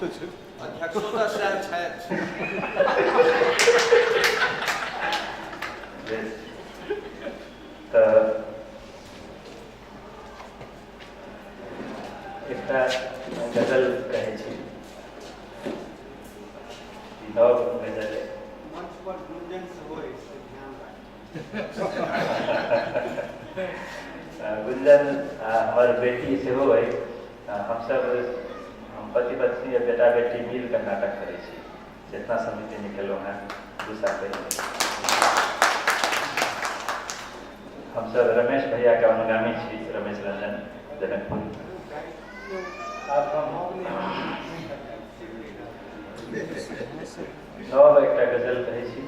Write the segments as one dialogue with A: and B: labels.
A: अध्यक्षता शायद है।
B: तो एकटा गजल कहै छी, नव गजल
A: मंच पर गुंजन से होय से ध्यान राख।
B: गुंजन हमार बेटी सेहो है। हम सब पति पत्नी और बेटा बेटी मिल कर नाटक करे छी। चेतना समिति निकलो हैं 2 साल पहले। हम सब रमेश भैया के अनुगामी छी, रमेश रंजन जनकपुर। नव एकटा गजल कहै छी।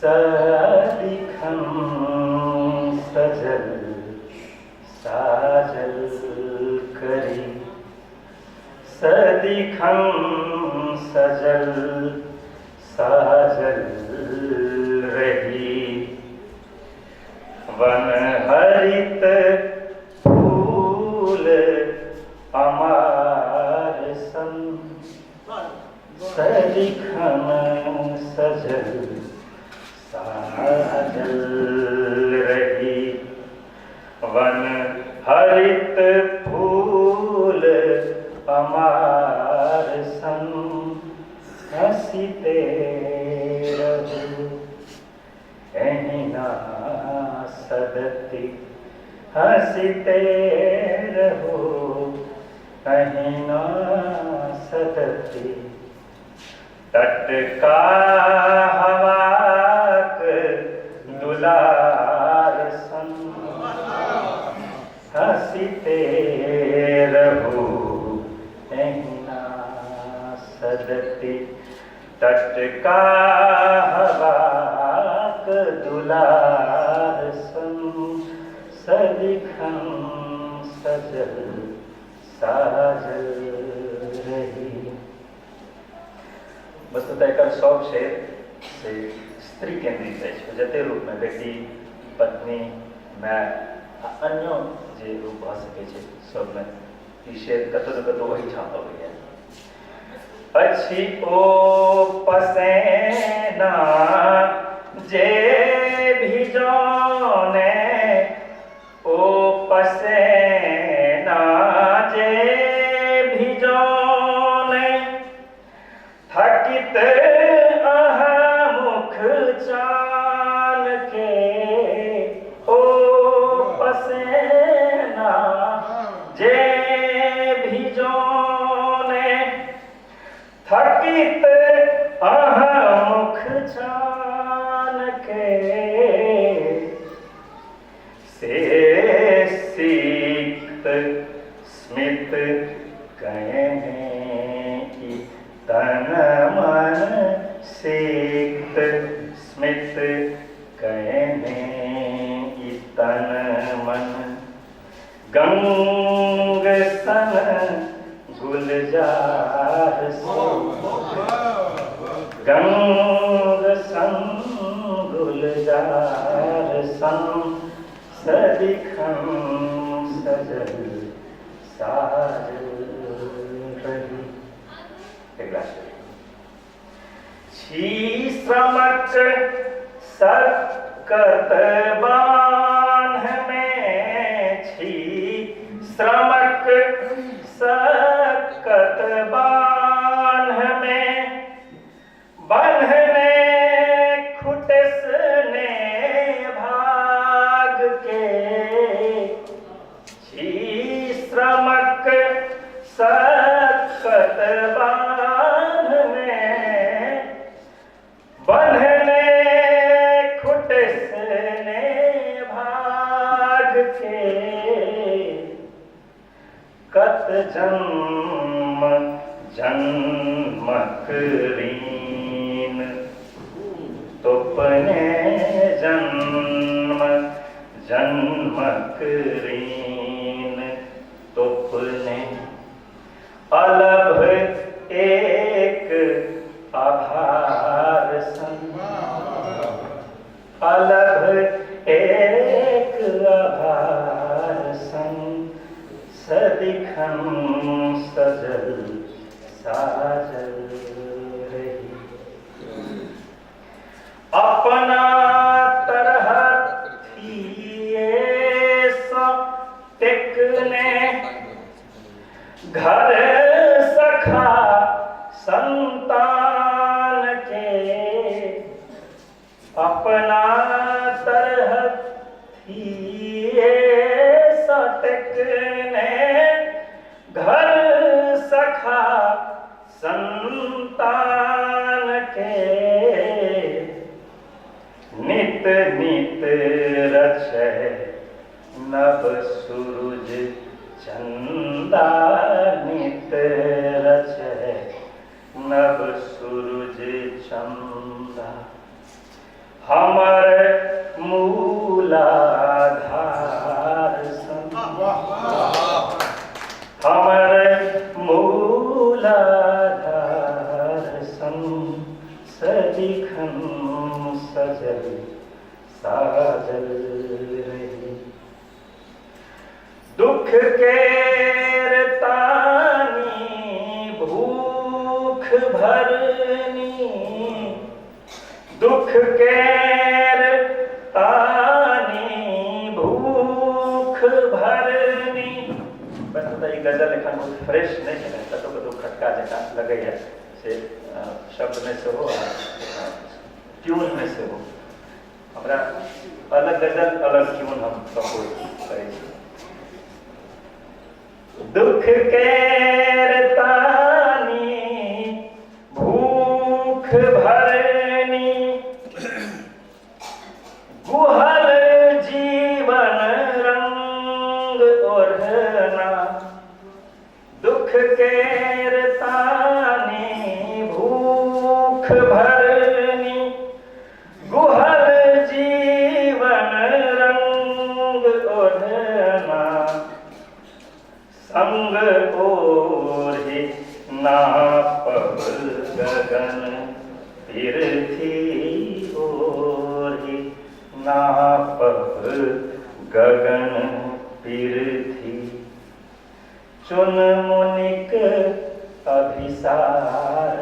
B: सदिखन सजल साजल करी, सदिखन सजल साजल रही, वन हरित फूल अमार सन, सदिखन सजल साजल रही, वन हरित फूल अमार सन, हंसते रहो एहिना सदती, हंसते रहो एहिना सदती, टटका हवाक दुलार सन, हंसते रहो एहिना सदती, टटका हवाक दुलार सन, सदिखन सजल साजल रही। वस्तुतः एकर सब शेर से स्त्री केंद्रित है। जते रूप में बेटी, पत्नी, माय आ अन्य जे रूप भ सकै छै, सब में ई शेर कतौ न कतौ वही छाप अबैया। अछि ओ पसेना जे भिजौने, ओ पसेना जे भिजौने, थकित अहाँ मुख चान के, ओ पसेना जे भिजौने, थकित अहाँ मुख चान के, से सीक्त स्मित कहने की तन मन, सीक्त स्मित कहने की तन मन, गंग सन गुलजार सन, गंग सन गुलजार सन, सदिखन सजल साजल रही। छी श्रमक सकत बान्ह में, छी श्रमक सकत बान्ह में, बंधने खुटसने भाग के, छी श्रमक सकत बान्ह में, बंधने खुटसने भाग के, कत जन्म जन्मक रीन, तुपने जन्म जन्मक रीन, तुपने अलभ एक आभार सन, अलभ एक घर सखा संतान के अपना तरह सटकने घर सखा संतान के नित नित रचे नभ सूरज चंदा नित रचे नभ सूरज चंदा हमर मूलाधार हमर मूलाधार सदिखन सजल साजल रही दुख के तानी भूख भरनी दुख के तानी भूख भरनी बस ये गजल लिखन बहुत फ्रेश नहीं है कतो कतो खटका जका लगे है से शब्द में से हो ट्यून में से हो हमरा अलग गजल अलग ट्यून हम कंपोज करै छी दुख के तानी भूख भरनी गुहल जीवन रंग ओढ़ना दुख के तानी भूख भरनी गुहल जीवन रंग ओढ़ना संग ओढ़े नापब गगन पृथ्वी ओढ़े नापब गगन पृथ्वी चुन मुनिक अभिसार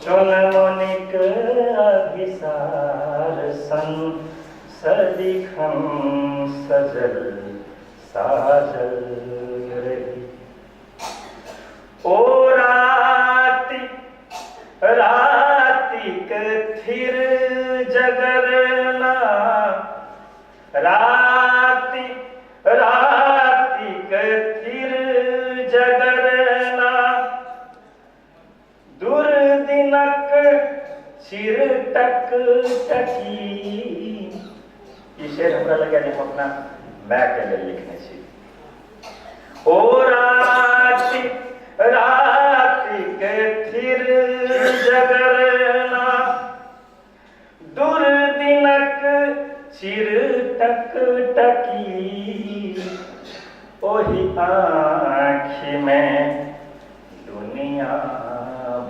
B: चुन मुनिक अभिसार सदिखन सजल साजल रही ओ राति रातिक थिर जगरना राति रातिक थिर जगरना दुर्दिनक चिरटक टकी ई शेर हमरा लगे हम अपना मैं के लिए लिखने छी ओ राति रातिक थिर जगरना दुर्दिनक चिरटक टकी ओही आँखि में दुनिया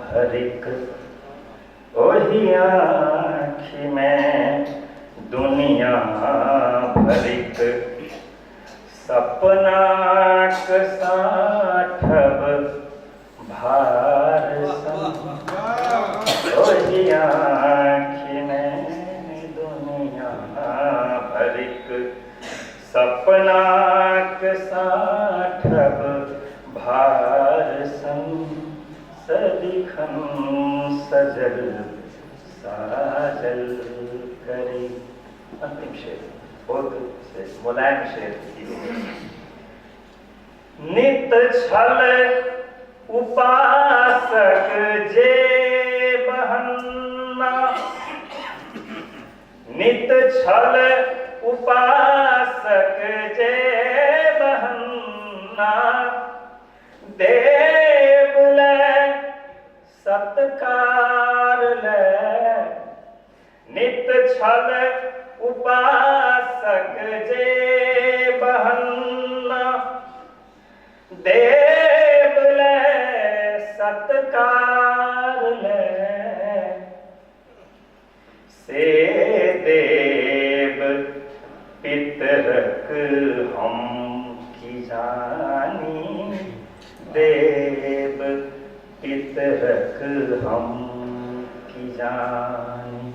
B: भरिक ओही आँखि में दुनिया भरिक सपनाक साठब भार ओही आँखि में दुनिया भरिक सपनाक साठब भार सदिखन सजल साजल करी अंतिम शेर बहुत मुलायम शेर नित छल उपासक जे बहन्ना नित छल उपासक जे बहन्ना देव ले सत्कार ले नित छल उपासक जे बहन्ना देव ले सत्कार ले से देव पितरक हम की जानी देव पितरक हम की जानी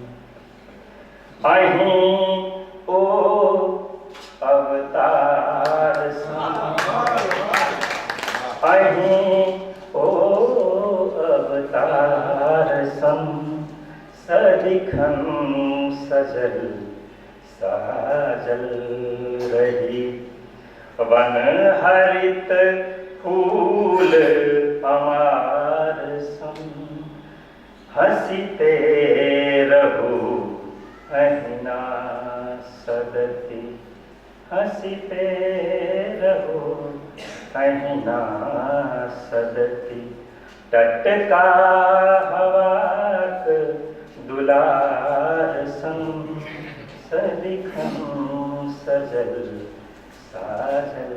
B: अहीं ओ अवतार सा सदिखन सजल साजल रही। वन हरित फूल अमार सम, हंसीते रहू अहिना सदती, हंसीते रहो अहिना सदती। टटका हवाक दुलार संग, सदिखन सजल साजल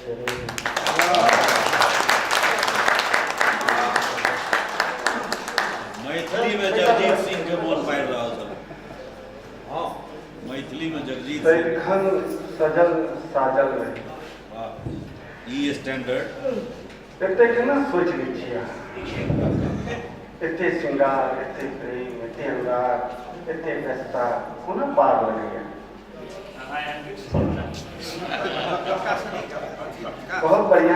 B: रही।
C: मैथिली में जगजीत सिंह के मोन पारि रहल छल। हाँ, मैथिली में जगजीत सिंह।
A: सदिखन सजल साजल रही।
C: वाह, ई स्टैंडर्ड।
A: एतेक केना सोचि लै छियै अहाँ? एते श्रृंगार, एते प्रेम, एते अनुराग, एते व्यस्तता कोना पार लगैया? बहुत बढ़िया।